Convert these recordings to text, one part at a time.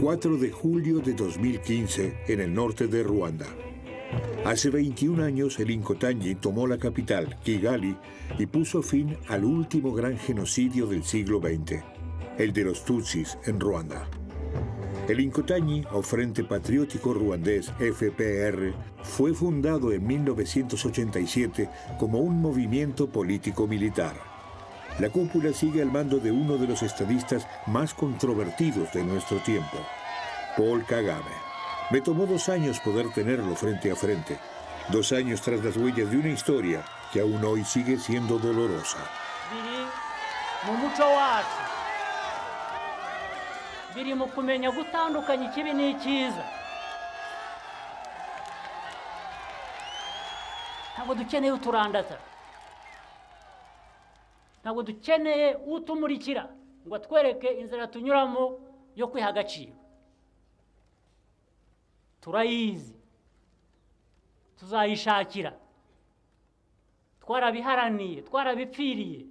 4 de julio de 2015, en el norte de Ruanda. Hace 21 años, el Inkotanyi tomó la capital, Kigali, y puso fin al último gran genocidio del siglo XX, el de los Tutsis en Ruanda. El Inkotanyi, o Frente Patriótico Ruandés, FPR, fue fundado en 1987 como un movimiento político-militar. La cúpula sigue al mando de uno de los estadistas más controvertidos de nuestro tiempo, Paul Kagame. Me tomó 2 años poder tenerlo frente a frente. 2 años tras las huellas de una historia que aún hoy sigue siendo dolorosa. Birimo kumenya gutandukanya ikibi n'ikiza. Ntabwo dukeneye uturandata. Ntabwo dukeneye utumurikira ngo atwereke inzira tunyuramo yo kwiha agaciro. Turayizi. Tuzayishakira. Twarabiharaniye, twarabipfiriye.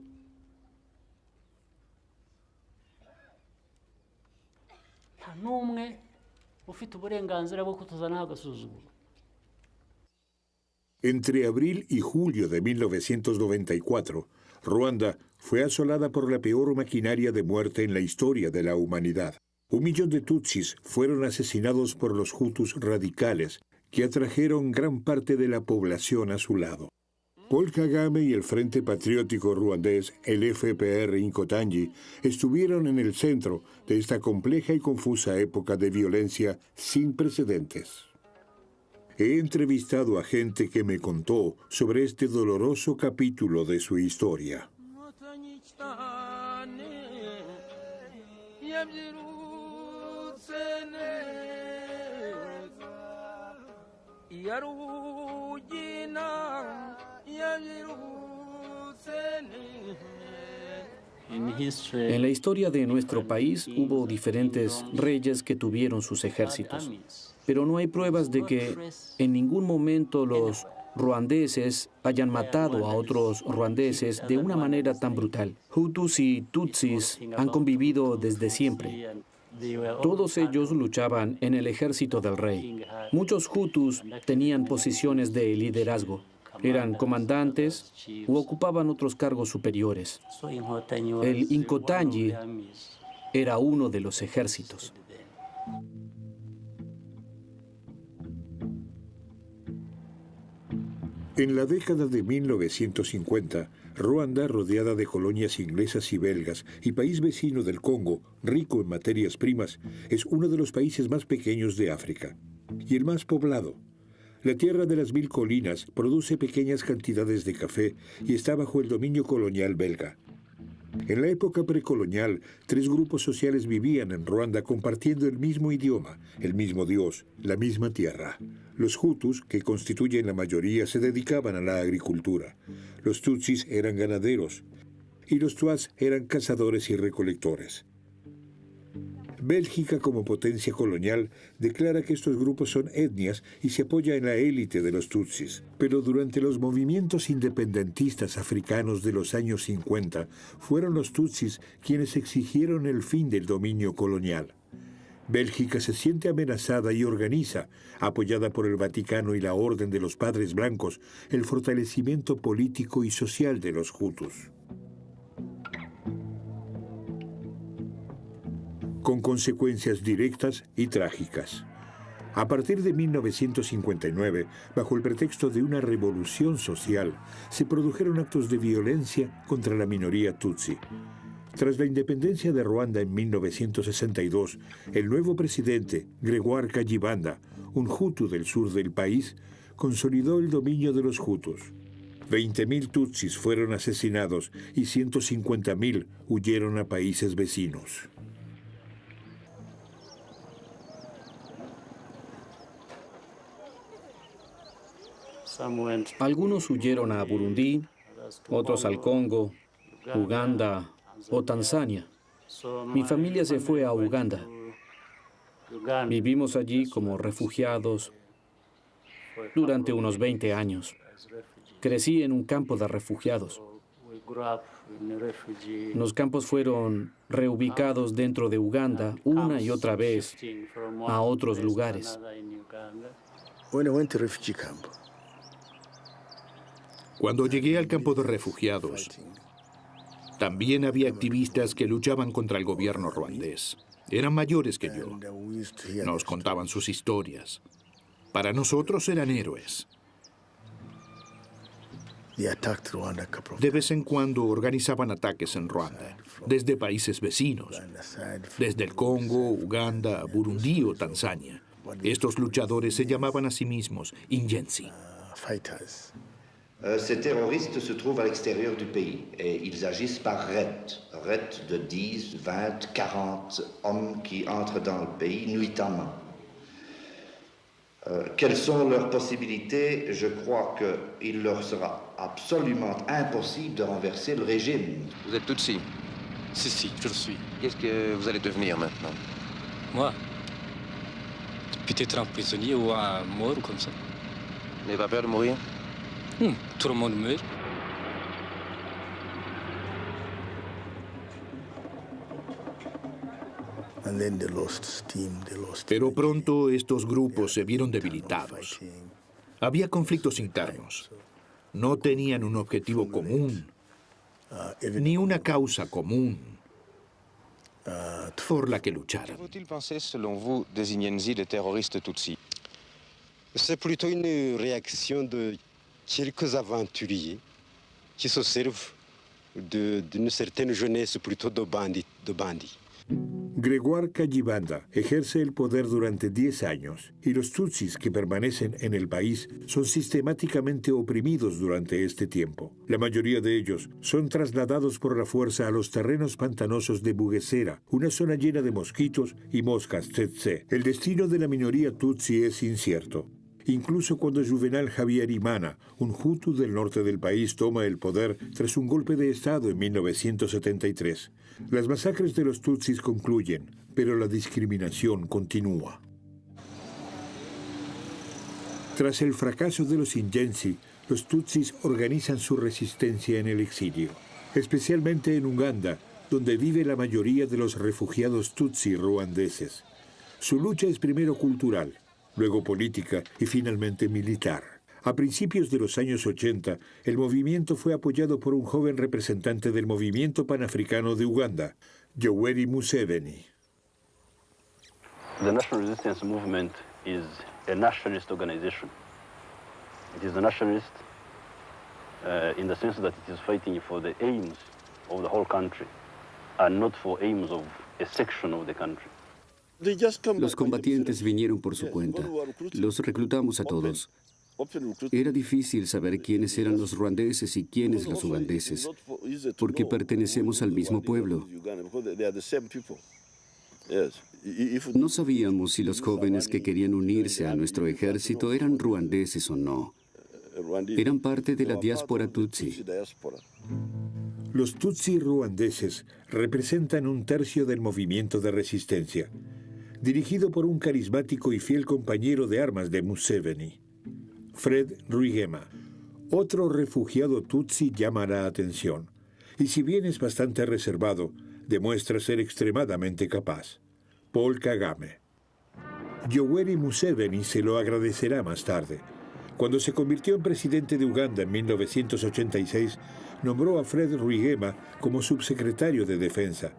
Entre abril y julio de 1994, Ruanda fue asolada por la peor maquinaria de muerte en la historia de la humanidad. 1 millón de tutsis fueron asesinados por los hutus radicales, que atrajeron gran parte de la población a su lado. Paul Kagame y el Frente Patriótico Ruandés, el FPR Inkotanyi, estuvieron en el centro de esta compleja y confusa época de violencia sin precedentes. He entrevistado a gente que me contó sobre este doloroso capítulo de su historia. En la historia de nuestro país hubo diferentes reyes que tuvieron sus ejércitos, pero no hay pruebas de que en ningún momento los ruandeses hayan matado a otros ruandeses de una manera tan brutal. Hutus y Tutsis han convivido desde siempre. Todos ellos luchaban en el ejército del rey. Muchos Hutus tenían posiciones de liderazgo. Eran comandantes u ocupaban otros cargos superiores. El Inkotanyi era uno de los ejércitos. En la década de 1950, Ruanda, rodeada de colonias inglesas y belgas, y país vecino del Congo, rico en materias primas, es uno de los países más pequeños de África y el más poblado. La tierra de las 1000 colinas produce pequeñas cantidades de café y está bajo el dominio colonial belga. En la época precolonial, 3 grupos sociales vivían en Ruanda compartiendo el mismo idioma, el mismo Dios, la misma tierra. Los Hutus, que constituyen la mayoría, se dedicaban a la agricultura. Los Tutsis eran ganaderos y los Tuats eran cazadores y recolectores. Bélgica, como potencia colonial, declara que estos grupos son etnias y se apoya en la élite de los Tutsis. Pero durante los movimientos independentistas africanos de los años 50, fueron los Tutsis quienes exigieron el fin del dominio colonial. Bélgica se siente amenazada y organiza, apoyada por el Vaticano y la Orden de los Padres Blancos, el fortalecimiento político y social de los Hutus. Con consecuencias directas y trágicas. A partir de 1959, bajo el pretexto de una revolución social, se produjeron actos de violencia contra la minoría Tutsi. Tras la independencia de Ruanda en 1962, el nuevo presidente, Gregoire Kayibanda, un Hutu del sur del país, consolidó el dominio de los Hutus. 20.000 Tutsis fueron asesinados y 150.000 huyeron a países vecinos. Algunos huyeron a Burundi, otros al Congo, Uganda o Tanzania. Mi familia se fue a Uganda. Vivimos allí como refugiados durante unos 20 años. Crecí en un campo de refugiados. Los campos fueron reubicados dentro de Uganda una y otra vez a otros lugares. Cuando llegué al campo de refugiados, también había activistas que luchaban contra el gobierno ruandés. Eran mayores que yo. Nos contaban sus historias. Para nosotros eran héroes. De vez en cuando organizaban ataques en Ruanda, desde países vecinos, desde el Congo, Uganda, Burundi o Tanzania. Estos luchadores se llamaban a sí mismos Inyenzi. Ces terroristes se trouvent à l'extérieur du pays et ils agissent par raids de 10, 20, 40 hommes qui entrent dans le pays nuitamment. Quelles sont leurs possibilités? Je crois qu'il leur sera absolument impossible de renverser le régime. Vous êtes Tutsi? Si, je le suis. Qu'est-ce que vous allez devenir maintenant? Moi? Peut-être un prisonnier ou un mort ou comme ça. Vous n'avez pas peur de mourir? Tout le monde meurt. Pero pronto estos grupos se vieron debilitados. Había conflictos internos. No tenían un objetivo común, ni una causa común por la que lucharan. Que faut-il penser, selon vous, des Inyenzi, des terroristes Tutsi? C'est plutôt une réaction de quelques aventuriers qui se servent d'une certaine jeunesse plutôt de bandits. Gregoire Kayibanda ejerce el poder durante 10 años y los tutsis que permanecen en el país son sistemáticamente oprimidos durante este tiempo. La mayoría de ellos son trasladados por la fuerza a los terrenos pantanosos de Bugesera, una zona llena de mosquitos y moscas tsetse. El destino de la minoría tutsi es incierto. Incluso cuando Juvenal Habyarimana, un hutu del norte del país, toma el poder tras un golpe de Estado en 1973. Las masacres de los tutsis concluyen, pero la discriminación continúa. Tras el fracaso de los Inyenzi, los tutsis organizan su resistencia en el exilio, especialmente en Uganda, donde vive la mayoría de los refugiados tutsi ruandeses. Su lucha es primero cultural, luego política y finalmente militar. A principios de los años 80, el movimiento fue apoyado por un joven representante del movimiento panafricano de Uganda, Yoweri Museveni. The National Resistance Movement is a nationalist organization. It is a nationalist in the sense that it is fighting for the aims of the whole country and not for aims of a section of the country. Los combatientes vinieron por su cuenta. Los reclutamos a todos. Era difícil saber quiénes eran los ruandeses y quiénes los ugandeses, porque pertenecemos al mismo pueblo. No sabíamos si los jóvenes que querían unirse a nuestro ejército eran ruandeses o no. Eran parte de la diáspora tutsi. Los tutsi ruandeses representan un tercio del movimiento de resistencia, dirigido por un carismático y fiel compañero de armas de Museveni, Fred Rwigema. Otro refugiado tutsi llama la atención, y si bien es bastante reservado, demuestra ser extremadamente capaz: Paul Kagame. Yoweri Museveni se lo agradecerá más tarde. Cuando se convirtió en presidente de Uganda en 1986, nombró a Fred Rwigema como subsecretario de Defensa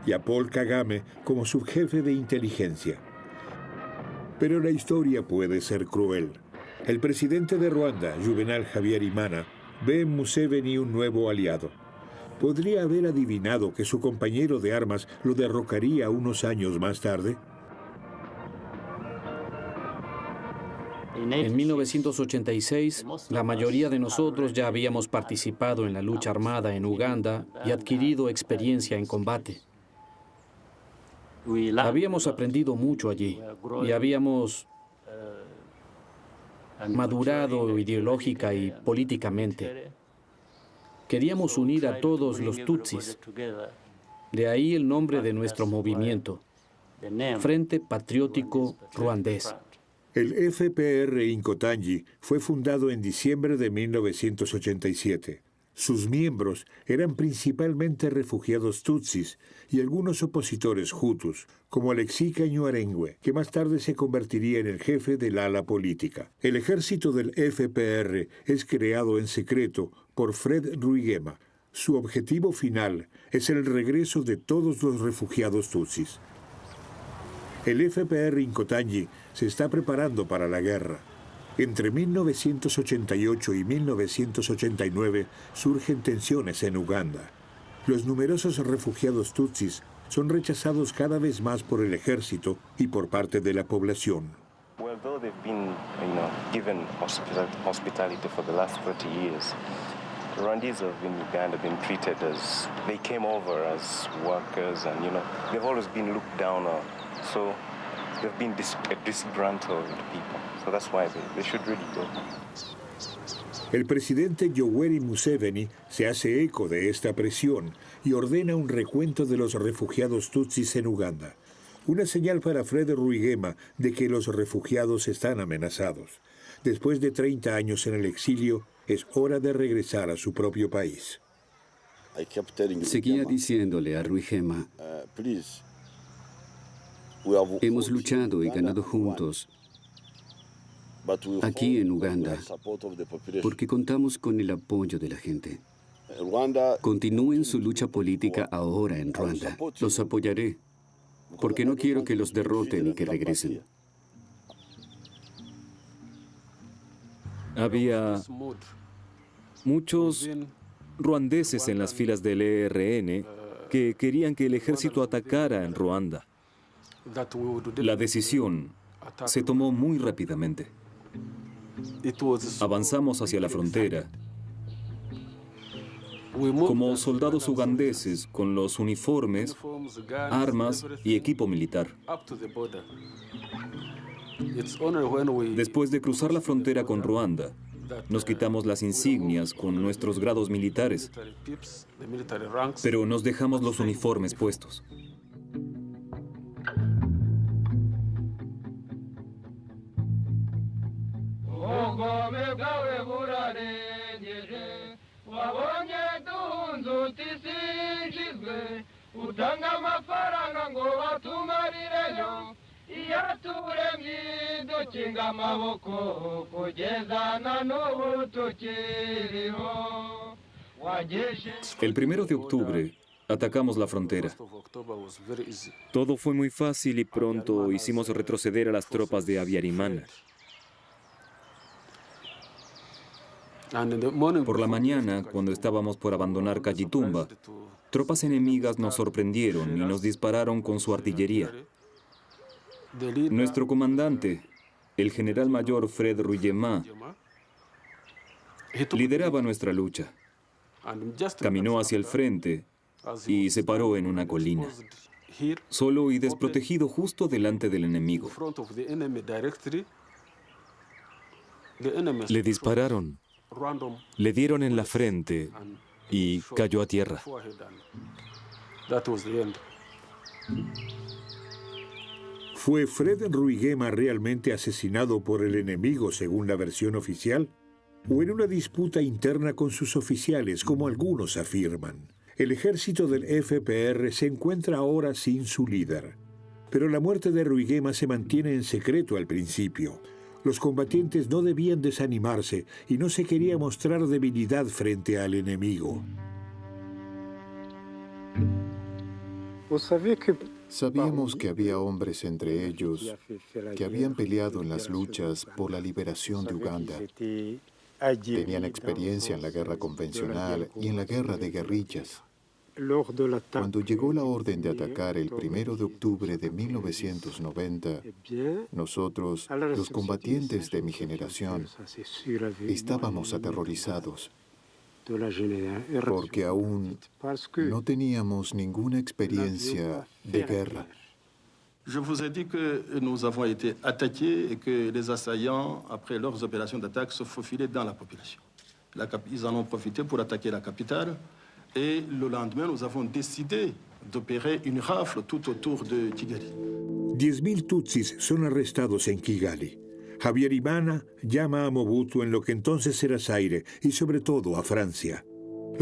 y a Paul Kagame como subjefe de inteligencia. Pero la historia puede ser cruel. El presidente de Ruanda, Juvenal Habyarimana, ve en Museveni un nuevo aliado. ¿Podría haber adivinado que su compañero de armas lo derrocaría unos años más tarde? En 1986, la mayoría de nosotros ya habíamos participado en la lucha armada en Uganda y adquirido experiencia en combate. Habíamos aprendido mucho allí y habíamos madurado ideológica y políticamente. Queríamos unir a todos los tutsis. De ahí el nombre de nuestro movimiento, Frente Patriótico Ruandés. El FPR Inkotanyi fue fundado en diciembre de 1987. Sus miembros eran principalmente refugiados tutsis y algunos opositores hutus, como Alexis Caño-Arengüe, que más tarde se convertiría en el jefe del ala política. El ejército del FPR es creado en secreto por Fred Rwigema. Su objetivo final es el regreso de todos los refugiados tutsis. El FPR Inkotanyi se está preparando para la guerra. Entre 1988 y 1989 surgen tensiones en Uganda. Los numerosos refugiados tutsis son rechazados cada vez más por el ejército y por parte de la población. Although they've been, given hospitality for the last 40 years, Rwandese in Uganda have been treated as they came over as workers, and they've always been looked down on. So they've been disgruntled people. So that's why they should really go. El presidente Yoweri Museveni se hace eco de esta presión y ordena un recuento de los refugiados tutsis en Uganda. Una señal para Fred Rwigema de que los refugiados están amenazados. Después de 30 años en el exilio, es hora de regresar a su propio país. Seguía diciéndole a Rwigema, hemos luchado y ganado juntos aquí en Uganda, porque contamos con el apoyo de la gente. Continúen su lucha política ahora en Ruanda. Los apoyaré, porque no quiero que los derroten y que regresen. Había muchos ruandeses en las filas del ERN que querían que el ejército atacara en Ruanda. La decisión se tomó muy rápidamente. Avanzamos hacia la frontera. Como soldados ugandeses con los uniformes, armas y equipo militar. Después de cruzar la frontera con Ruanda, nos quitamos las insignias con nuestros grados militares, pero nos dejamos los uniformes puestos. El 1 de octubre atacamos la frontera. Todo fue muy fácil y pronto hicimos retroceder a las tropas de Habyarimana. Por la mañana, cuando estábamos por abandonar Kagitumba, tropas enemigas nos sorprendieron y nos dispararon con su artillería. Nuestro comandante, el general mayor Fred Rwigema, lideraba nuestra lucha. Caminó hacia el frente y se paró en una colina, solo y desprotegido justo delante del enemigo. Le dispararon, le dieron en la frente y cayó a tierra. ¿Fue Fred Rwigema realmente asesinado por el enemigo según la versión oficial? ¿O en una disputa interna con sus oficiales, como algunos afirman? El ejército del FPR se encuentra ahora sin su líder. Pero la muerte de Rwigema se mantiene en secreto al principio. Los combatientes no debían desanimarse y no se quería mostrar debilidad frente al enemigo. Sabíamos que había hombres entre ellos que habían peleado en las luchas por la liberación de Uganda. Tenían experiencia en la guerra convencional y en la guerra de guerrillas. Cuando llegó la orden de atacar el 1 de octubre de 1990, nosotros, los combatientes de mi generación, estábamos aterrorizados, porque aún no teníamos ninguna experiencia de guerra. Je vous ai dit que nous avons été attaqués et que les assaillants, après leurs opérations d'attaque, se faufilaient dans la population. Ils en ont profité pour attaquer la capitale. Et le lendemain, nous avons décidé d'opérer une rafle tout autour de Kigali. 10.000 tutsis son arrestados en Kigali. Habyarimana llama a Mobutu en lo que entonces era Zaire y sobre todo a Francia.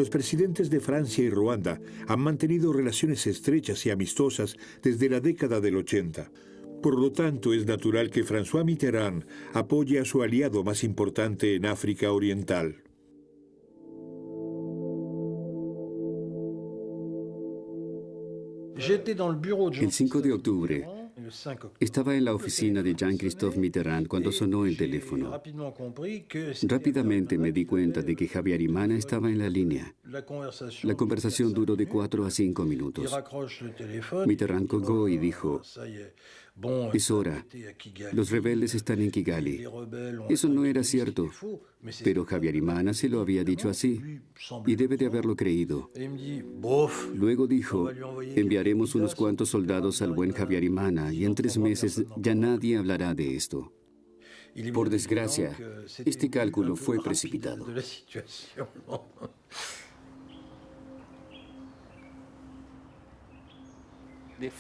Los presidentes de Francia y Ruanda han mantenido relaciones estrechas y amistosas desde la década del 80. Por lo tanto, es natural que François Mitterrand apoye a su aliado más importante en África Oriental. El 5 de octubre estaba en la oficina de Jean-Christophe Mitterrand cuando sonó el teléfono. Rápidamente me di cuenta de que Habyarimana estaba en la línea. La conversación duró de 4 a 5 minutos. Mitterrand colgó y dijo: es hora. Los rebeldes están en Kigali. Eso no era cierto, pero Habyarimana se lo había dicho así, y debe de haberlo creído. Luego dijo: enviaremos unos cuantos soldados al buen Habyarimana, y en 3 meses ya nadie hablará de esto. Por desgracia, este cálculo fue precipitado.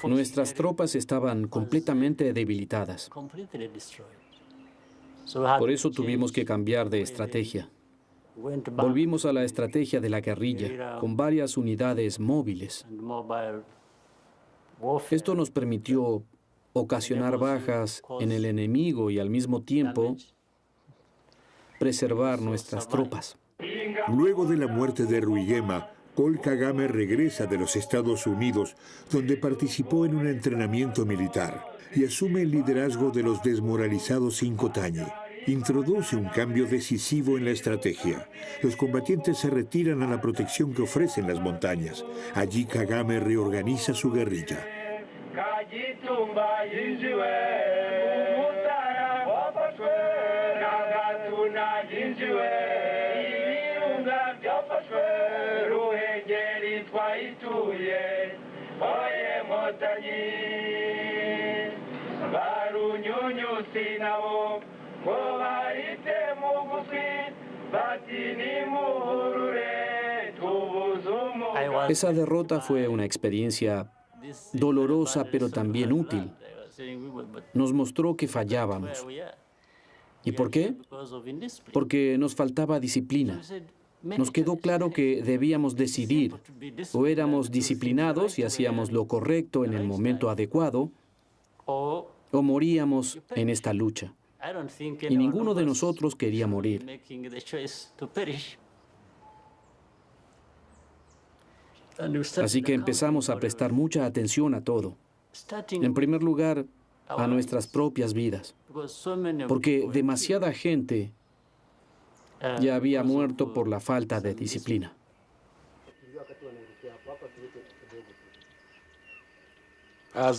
Nuestras tropas estaban completamente debilitadas. Por eso tuvimos que cambiar de estrategia. Volvimos a la estrategia de la guerrilla, con varias unidades móviles. Esto nos permitió ocasionar bajas en el enemigo y al mismo tiempo preservar nuestras tropas. Luego de la muerte de Rwigema, Paul Kagame regresa de los Estados Unidos, donde participó en un entrenamiento militar, y asume el liderazgo de los desmoralizados Inkotanyi. Introduce un cambio decisivo en la estrategia. Los combatientes se retiran a la protección que ofrecen las montañas. Allí Kagame reorganiza su guerrilla. Esa derrota fue una experiencia dolorosa, pero también útil. Nos mostró que fallábamos. ¿Y por qué? Porque nos faltaba disciplina. Nos quedó claro que debíamos decidir. O éramos disciplinados y hacíamos lo correcto en el momento adecuado, o moríamos en esta lucha. Y ninguno de nosotros quería morir. Así que empezamos a prestar mucha atención a todo. En primer lugar, a nuestras propias vidas. Porque demasiada gente ya había muerto por la falta de disciplina.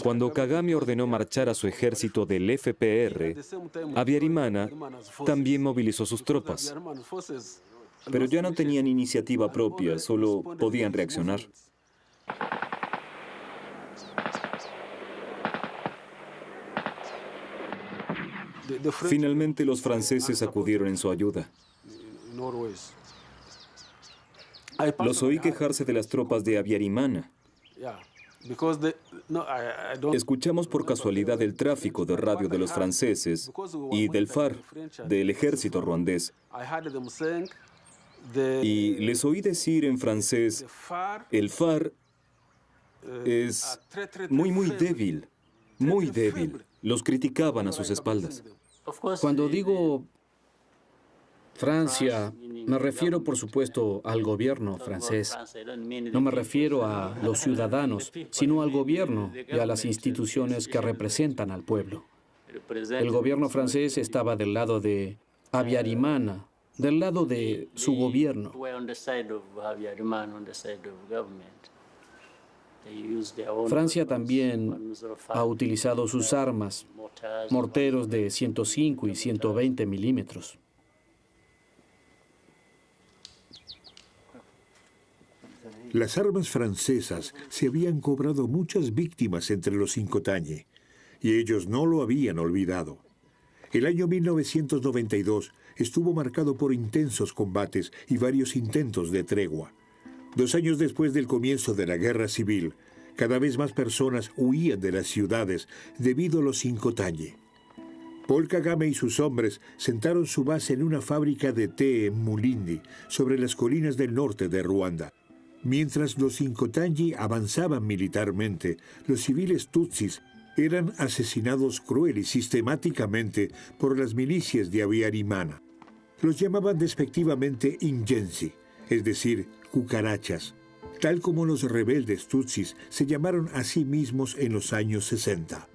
Cuando Kagame ordenó marchar a su ejército del FPR, Habyarimana también movilizó sus tropas. Pero ya no tenían iniciativa propia, solo podían reaccionar. Finalmente los franceses acudieron en su ayuda. Los oí quejarse de las tropas de Habyarimana. Escuchamos por casualidad el tráfico de radio de los franceses y del FAR, del ejército ruandés. Y les oí decir en francés: el FAR es muy débil, muy débil. Los criticaban a sus espaldas. Cuando digo Francia, me refiero por supuesto al gobierno francés. No me refiero a los ciudadanos, sino al gobierno y a las instituciones que representan al pueblo. El gobierno francés estaba del lado de Habyarimana, del lado de su gobierno. Francia también ha utilizado sus armas, morteros de 105 y 120 milímetros. Las armas francesas se habían cobrado muchas víctimas entre los Inkotanyi, y ellos no lo habían olvidado. El año 1992 estuvo marcado por intensos combates y varios intentos de tregua. 2 años después del comienzo de la guerra civil, cada vez más personas huían de las ciudades debido a los Inkotanyi. Paul Kagame y sus hombres sentaron su base en una fábrica de té en Mulindi, sobre las colinas del norte de Ruanda. Mientras los Inkotanyi avanzaban militarmente, los civiles tutsis eran asesinados cruel y sistemáticamente por las milicias de Habyarimana. Los llamaban despectivamente Injensi, es decir, cucarachas, tal como los rebeldes tutsis se llamaron a sí mismos en los años 60.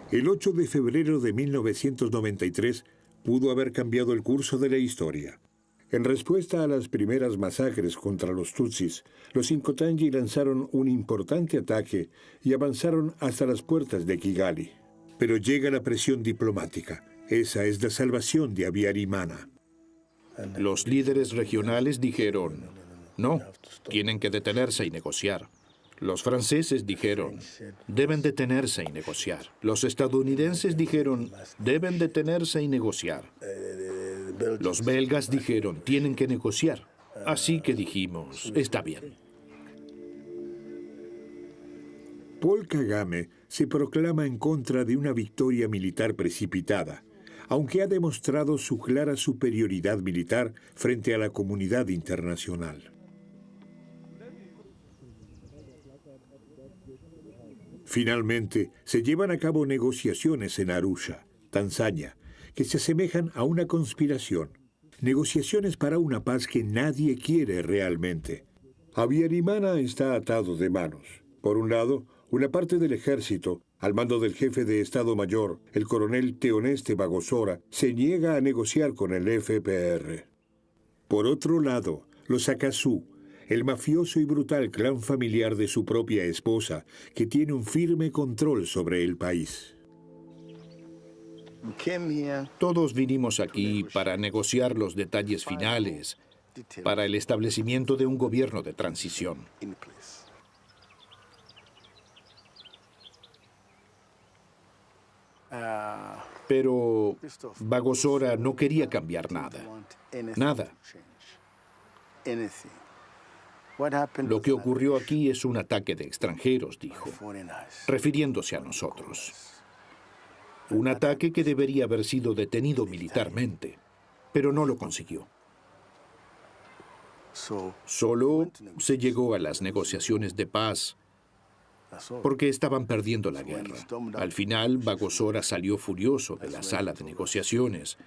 El 8 de febrero de 1993 pudo haber cambiado el curso de la historia. En respuesta a las primeras masacres contra los tutsis, los Inkotanyi lanzaron un importante ataque y avanzaron hasta las puertas de Kigali. Pero llega la presión diplomática. Esa es la salvación de Habyarimana. Los líderes regionales dijeron, no, tienen que detenerse y negociar. Los franceses dijeron, deben detenerse y negociar. Los estadounidenses dijeron, deben detenerse y negociar. Los belgas dijeron, tienen que negociar. Así que dijimos, está bien. Paul Kagame se proclama en contra de una victoria militar precipitada, aunque ha demostrado su clara superioridad militar frente a la comunidad internacional. Finalmente, se llevan a cabo negociaciones en Arusha, Tanzania, que se asemejan a una conspiración. Negociaciones para una paz que nadie quiere realmente. Habyarimana está atado de manos. Por un lado, una parte del ejército, al mando del jefe de Estado Mayor, el coronel Theoneste Bagosora, se niega a negociar con el FPR. Por otro lado, los Akazu, el mafioso y brutal clan familiar de su propia esposa, que tiene un firme control sobre el país. Todos vinimos aquí para negociar los detalles finales, para el establecimiento de un gobierno de transición. Pero Bagosora no quería cambiar nada. Nada. Lo que ocurrió aquí es un ataque de extranjeros, dijo, refiriéndose a nosotros. Un ataque que debería haber sido detenido militarmente, pero no lo consiguió. Solo se llegó a las negociaciones de paz porque estaban perdiendo la guerra. Al final, Bagosora salió furioso de la sala de negociaciones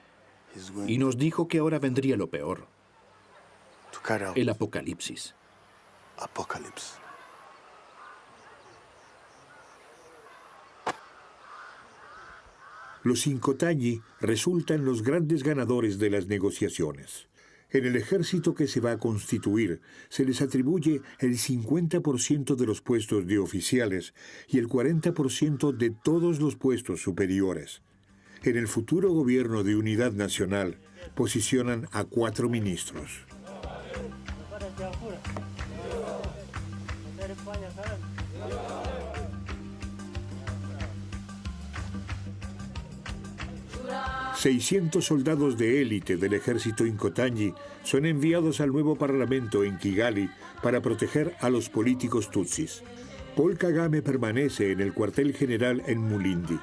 y nos dijo que ahora vendría lo peor, el apocalipsis. Los Inkotanyi resultan los grandes ganadores de las negociaciones. En el ejército que se va a constituir se les atribuye el 50% de los puestos de oficiales y el 40% de todos los puestos superiores. En el futuro gobierno de unidad nacional posicionan a 4 ministros. 600 soldados de élite del ejército Inkotanyi son enviados al nuevo parlamento en Kigali para proteger a los políticos tutsis. Paul Kagame permanece en el cuartel general en Mulindi.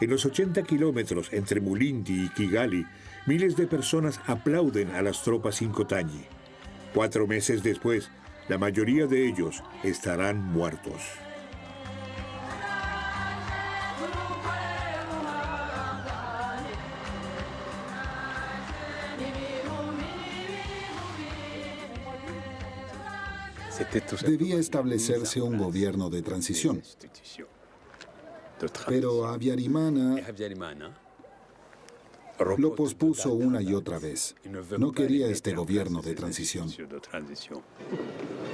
En los 80 kilómetros entre Mulindi y Kigali, miles de personas aplauden a las tropas Inkotanyi. 4 meses después, la mayoría de ellos estarán muertos. Debía establecerse un gobierno de transición. Pero Habyarimana lo pospuso una y otra vez. No quería este gobierno de transición.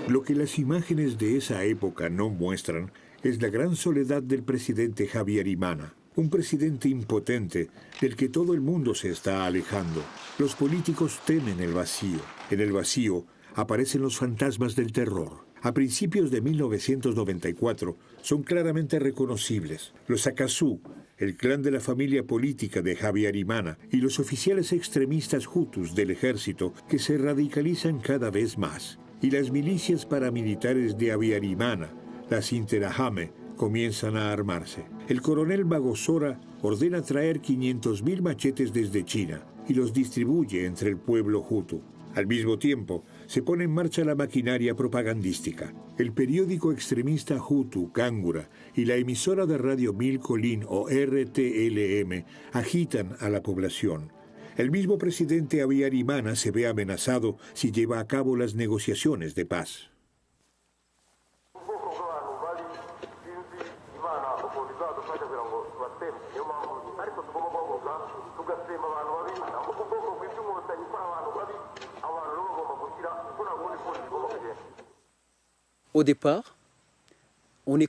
Lo que las imágenes de esa época no muestran es la gran soledad del presidente Habyarimana, un presidente impotente del que todo el mundo se está alejando. Los políticos temen el vacío. En el vacío aparecen los fantasmas del terror. A principios de 1994 son claramente reconocibles. Los Akasu, el clan de la familia política de Habyarimana, y los oficiales extremistas hutus del ejército que se radicalizan cada vez más. Y las milicias paramilitares de Habyarimana, las Interahamwe, comienzan a armarse. El coronel Bagosora ordena traer 500.000 machetes desde China y los distribuye entre el pueblo hutu. Al mismo tiempo, se pone en marcha la maquinaria propagandística. El periódico extremista hutu Kangura y la emisora de radio Milkolin o RTLM agitan a la población. El mismo presidente Habyarimana se ve amenazado si lleva a cabo las negociaciones de paz.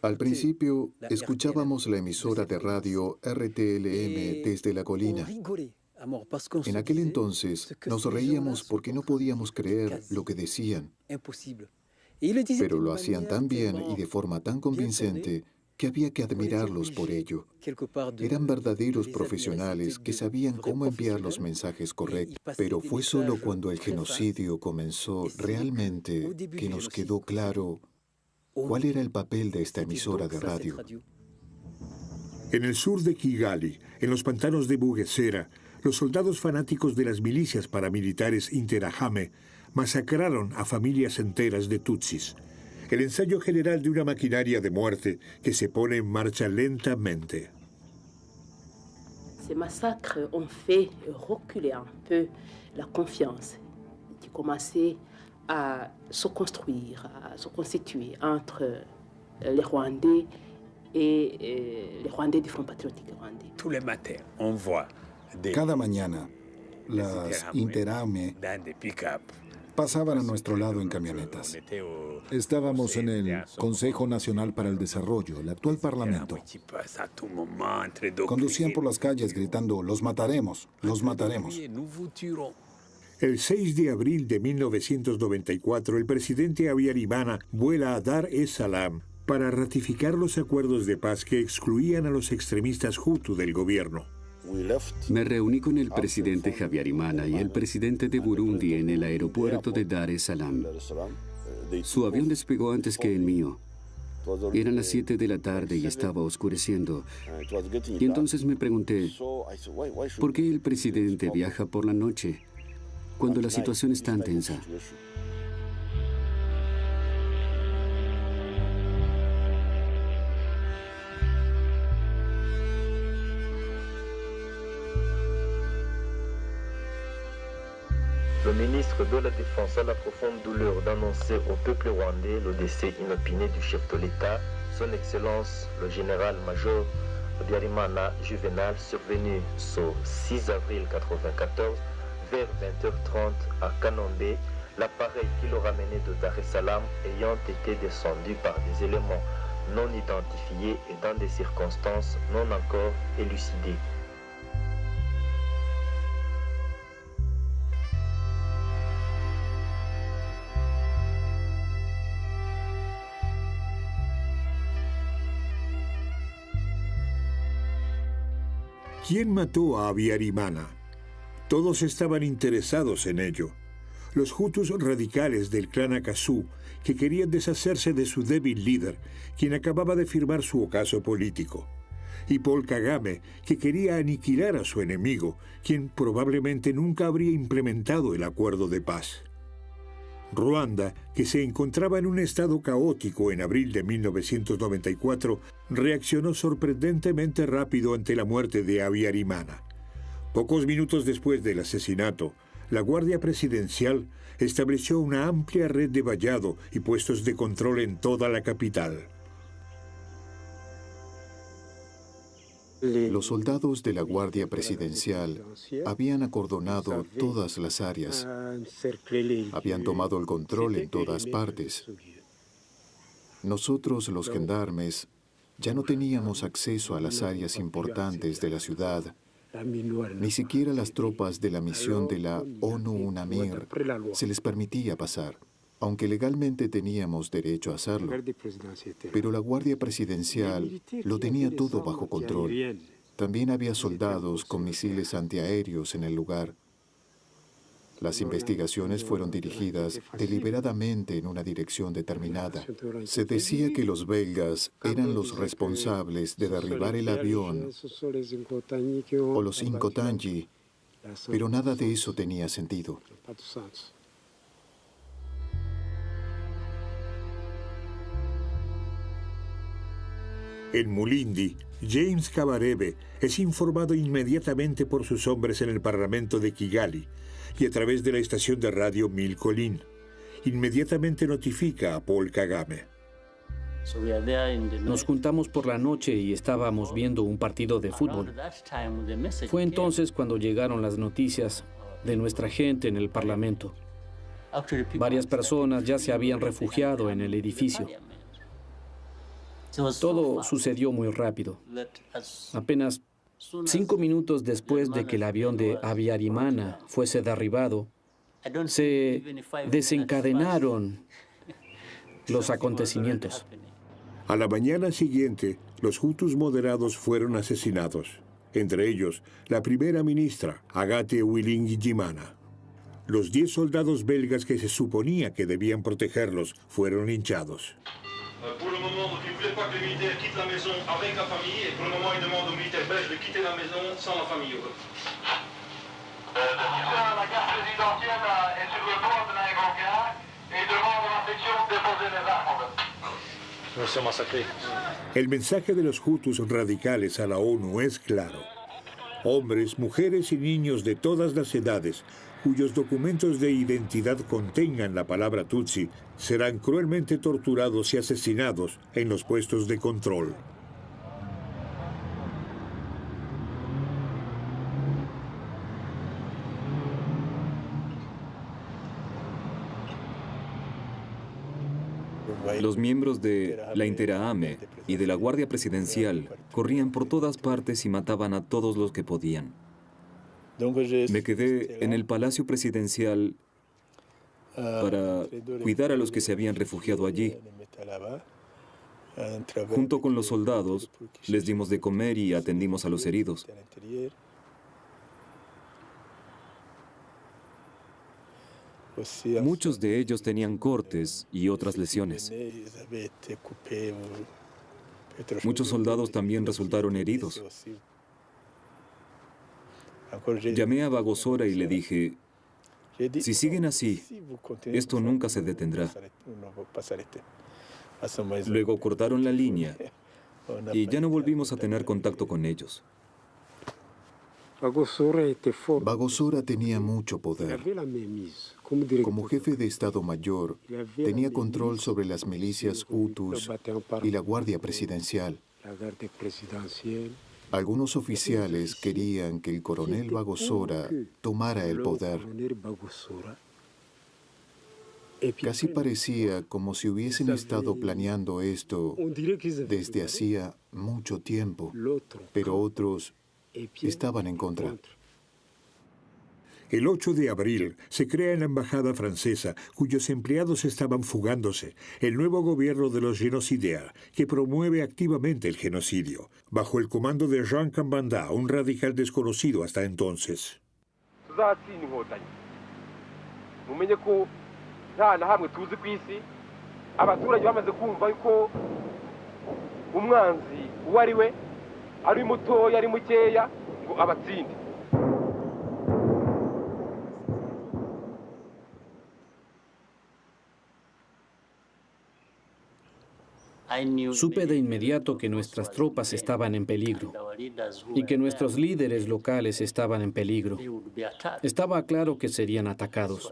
Al principio, escuchábamos la emisora de radio RTLM desde la colina. En aquel entonces nos reíamos porque no podíamos creer lo que decían. Pero lo hacían tan bien y de forma tan convincente que había que admirarlos por ello. Eran verdaderos profesionales que sabían cómo enviar los mensajes correctos. Pero fue solo cuando el genocidio comenzó realmente que nos quedó claro cuál era el papel de esta emisora de radio. En el sur de Kigali, en los pantanos de Bugesera, los soldados fanáticos de las milicias paramilitares Interahamwe masacraron a familias enteras de tutsis. El ensayo general de una maquinaria de muerte que se pone en marcha lentamente. Ces massacres ont fait reculer un peu la confiance qui commençait à se construire, à se constituer entre les Rwandais et les Rwandais du Front Patriotique Rwandais. Tous les matins, on voit Cada mañana, las Interahamwe pasaban a nuestro lado en camionetas. Estábamos en el Consejo Nacional para el Desarrollo, el actual Parlamento. Conducían por las calles gritando, "Los mataremos, los mataremos". El 6 de abril de 1994, el presidente Habyarimana vuela a Dar es Salaam para ratificar los acuerdos de paz que excluían a los extremistas hutu del gobierno. Me reuní con el presidente Habyarimana y el presidente de Burundi en el aeropuerto de Dar es Salaam. Su avión despegó antes que el mío. Eran las 7 de la tarde y estaba oscureciendo. Y entonces me pregunté, ¿por qué el presidente viaja por la noche cuando la situación es tan tensa? Le ministre de la Défense a la profonde douleur d'annoncer au peuple rwandais le décès inopiné du chef de l'État, son Excellence le général-major Habyarimana Juvenal, survenu ce 6 avril 1994 vers 20h30 à Kanombe, l'appareil qui le ramenait de Dar es Salaam ayant été descendu par des éléments non identifiés et dans des circonstances non encore élucidées. ¿Quién mató a Habyarimana? Todos estaban interesados en ello. Los hutus radicales del clan Akasu, que querían deshacerse de su débil líder, quien acababa de firmar su ocaso político. Y Paul Kagame, que quería aniquilar a su enemigo, quien probablemente nunca habría implementado el acuerdo de paz. Ruanda, que se encontraba en un estado caótico en abril de 1994, reaccionó sorprendentemente rápido ante la muerte de Habyarimana. Pocos minutos después del asesinato, la Guardia Presidencial estableció una amplia red de vallado y puestos de control en toda la capital. Los soldados de la Guardia Presidencial habían acordonado todas las áreas, habían tomado el control en todas partes. Nosotros, los gendarmes, ya no teníamos acceso a las áreas importantes de la ciudad. Ni siquiera las tropas de la misión de la ONU-UNAMIR se les permitía pasar, aunque legalmente teníamos derecho a hacerlo. Pero la Guardia Presidencial lo tenía todo bajo control. También había soldados con misiles antiaéreos en el lugar. Las investigaciones fueron dirigidas deliberadamente en una dirección determinada. Se decía que los belgas eran los responsables de derribar el avión o los Inkotanji, pero nada de eso tenía sentido. En Mulindi, James Kabarebe es informado inmediatamente por sus hombres en el Parlamento de Kigali y a través de la estación de radio Milcolin. Inmediatamente notifica a Paul Kagame. Nos juntamos por la noche y estábamos viendo un partido de fútbol. Fue entonces cuando llegaron las noticias de nuestra gente en el Parlamento. Varias personas ya se habían refugiado en el edificio. Todo sucedió muy rápido. Apenas 5 minutos después de que el avión de Abiyarimana fuese derribado, se desencadenaron los acontecimientos. A la mañana siguiente, los hutus moderados fueron asesinados, entre ellos la primera ministra, Agathe Uwilingiyimana. Los 10 soldados belgas que se suponía que debían protegerlos fueron linchados. Pour le moment, donc, il ne voulait pas que les militaires quittent la maison avec la famille, et pour le moment, il demande aux militaires belges de quitter la maison sans la famille. La carte présidentielle est sur le bord de la Granguin et demande à la section de déposer les armes. Nous sommes massacrés. El mensaje de los hutus radicales a la ONU es claro. Hombres, mujeres y niños de todas las edades, cuyos documentos de identidad contengan la palabra Tutsi, serán cruelmente torturados y asesinados en los puestos de control. Los miembros de la Interahamwe y de la Guardia Presidencial corrían por todas partes y mataban a todos los que podían. Me quedé en el Palacio Presidencial para cuidar a los que se habían refugiado allí. Junto con los soldados, les dimos de comer y atendimos a los heridos. Muchos de ellos tenían cortes y otras lesiones. Muchos soldados también resultaron heridos. Llamé a Bagosora y le dije, si siguen así, esto nunca se detendrá. Luego cortaron la línea y ya no volvimos a tener contacto con ellos. Bagosora tenía mucho poder. Como jefe de Estado Mayor, tenía control sobre las milicias hutus y la Guardia Presidencial. Algunos oficiales querían que el coronel Bagosora tomara el poder. Casi parecía como si hubiesen estado planeando esto desde hacía mucho tiempo, pero otros estaban en contra. El 8 de abril se crea en la embajada francesa, cuyos empleados estaban fugándose, el nuevo gobierno de los genocidaires, que promueve activamente el genocidio, bajo el comando de Jean Kambanda, un radical desconocido hasta entonces. Supe de inmediato que nuestras tropas estaban en peligro y que nuestros líderes locales estaban en peligro. Estaba claro que serían atacados.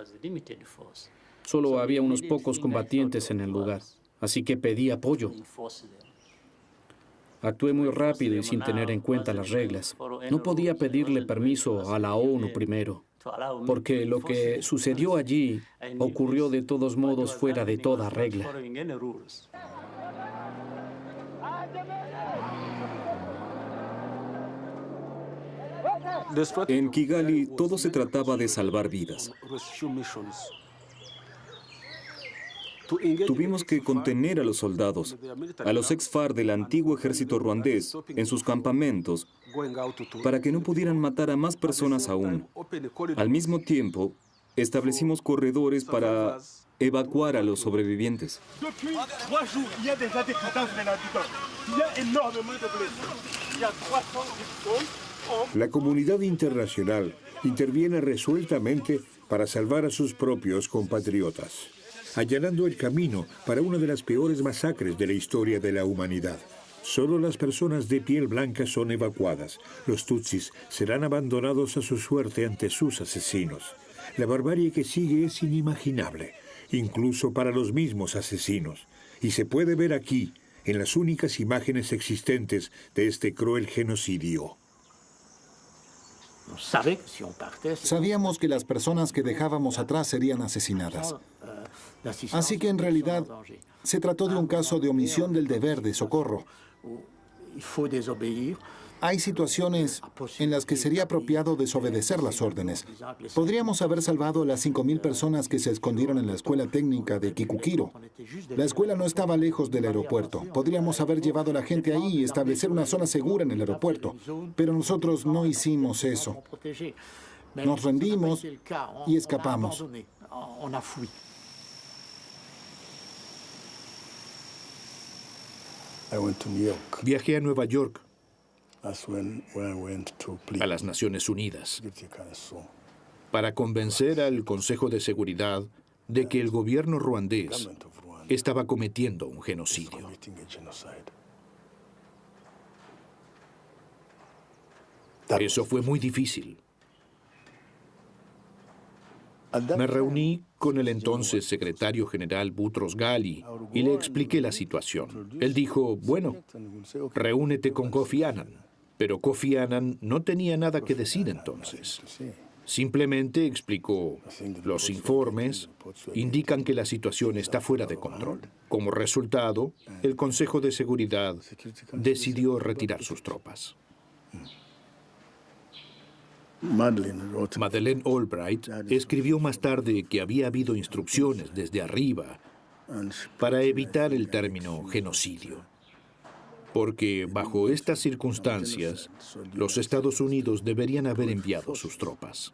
Solo había unos pocos combatientes en el lugar, así que pedí apoyo. Actué muy rápido y sin tener en cuenta las reglas. No podía pedirle permiso a la ONU primero, porque lo que sucedió allí ocurrió de todos modos fuera de toda regla. En Kigali todo se trataba de salvar vidas. Tuvimos que contener a los soldados, a los ex-FARC del antiguo ejército ruandés, en sus campamentos, para que no pudieran matar a más personas aún. Al mismo tiempo, establecimos corredores para evacuar a los sobrevivientes. La comunidad internacional interviene resueltamente para salvar a sus propios compatriotas, allanando el camino para una de las peores masacres de la historia de la humanidad. Solo las personas de piel blanca son evacuadas. Los tutsis serán abandonados a su suerte ante sus asesinos. La barbarie que sigue es inimaginable, incluso para los mismos asesinos. Y se puede ver aquí, en las únicas imágenes existentes de este cruel genocidio. Sabíamos que las personas que dejábamos atrás serían asesinadas. Así que en realidad se trató de un caso de omisión del deber de socorro. Hay situaciones en las que sería apropiado desobedecer las órdenes. Podríamos haber salvado a las 5.000 personas que se escondieron en la escuela técnica de Kikukiro. La escuela no estaba lejos del aeropuerto. Podríamos haber llevado a la gente ahí y establecer una zona segura en el aeropuerto. Pero nosotros no hicimos eso. Nos rendimos y escapamos. Viajé a Nueva York, a las Naciones Unidas, para convencer al Consejo de Seguridad de que el gobierno ruandés estaba cometiendo un genocidio. Eso fue muy difícil. Me reuní con el entonces secretario general Boutros Ghali y le expliqué la situación. Él dijo, bueno, reúnete con Kofi Annan. Pero Kofi Annan no tenía nada que decir entonces. Simplemente explicó, los informes indican que la situación está fuera de control. Como resultado, el Consejo de Seguridad decidió retirar sus tropas. Madeleine Albright escribió más tarde que había habido instrucciones desde arriba para evitar el término genocidio, porque bajo estas circunstancias los Estados Unidos deberían haber enviado sus tropas.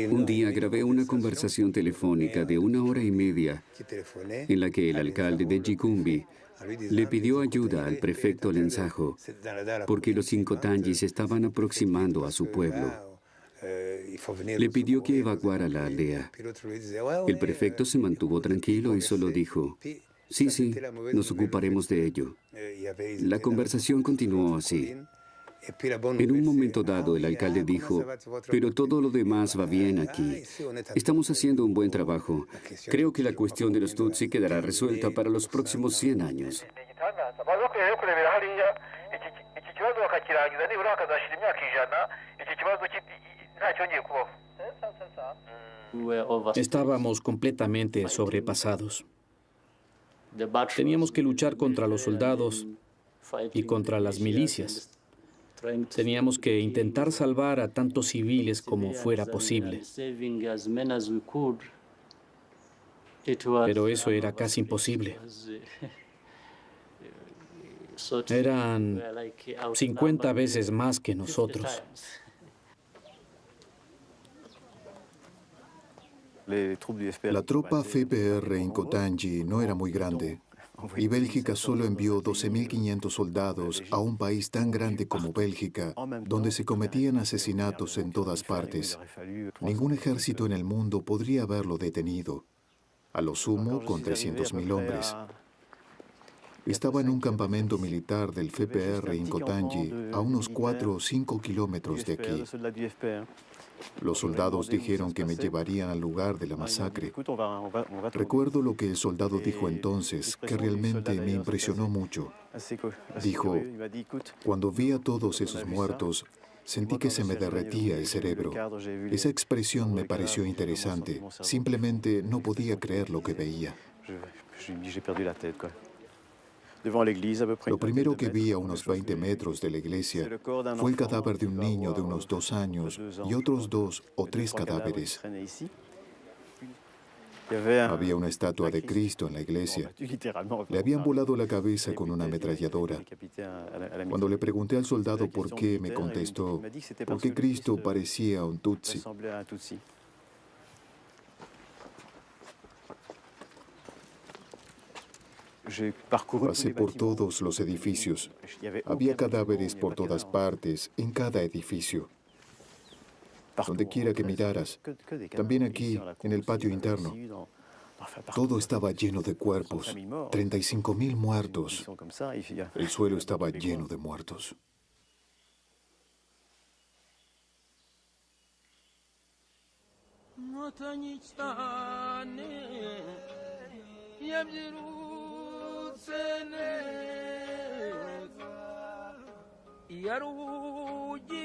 Un día grabé una conversación telefónica de 1 hora y media en la que el alcalde de Gicumbi le pidió ayuda al prefecto Lenzajo porque los Inkotangis se estaban aproximando a su pueblo. Le pidió que evacuara la aldea. El prefecto se mantuvo tranquilo y solo dijo, sí, nos ocuparemos de ello. La conversación continuó así. En un momento dado, el alcalde dijo, pero todo lo demás va bien aquí. Estamos haciendo un buen trabajo. Creo que la cuestión de los Tutsi quedará resuelta para los próximos 100 años. Estábamos completamente sobrepasados. Teníamos que luchar contra los soldados y contra las milicias. Teníamos que intentar salvar a tantos civiles como fuera posible. Pero eso era casi imposible. Eran 50 veces más que nosotros. La tropa FPR Inkotangi no era muy grande. Y Bélgica solo envió 12.500 soldados a un país tan grande como Bélgica, donde se cometían asesinatos en todas partes. Ningún ejército en el mundo podría haberlo detenido, a lo sumo con 300.000 hombres. Estaba en un campamento militar del FPR en Kotanji, a unos 4 o 5 kilómetros de aquí. Los soldados dijeron que me llevarían al lugar de la masacre. Recuerdo lo que el soldado dijo entonces, que realmente me impresionó mucho. Dijo, cuando vi a todos esos muertos, sentí que se me derretía el cerebro. Esa expresión me pareció interesante. Simplemente no podía creer lo que veía. Lo primero que vi a unos 20 metros de la iglesia fue el cadáver de un niño de unos 2 años y otros 2 o 3 cadáveres. Había una estatua de Cristo en la iglesia. Le habían volado la cabeza con una ametralladora. Cuando le pregunté al soldado por qué, me contestó, porque Cristo parecía un Tutsi. Pasé por todos los edificios. Había cadáveres por todas partes, en cada edificio. Donde quiera que miraras, también aquí, en el patio interno. Todo estaba lleno de cuerpos, 35.000 muertos. El suelo estaba lleno de muertos. Yarugina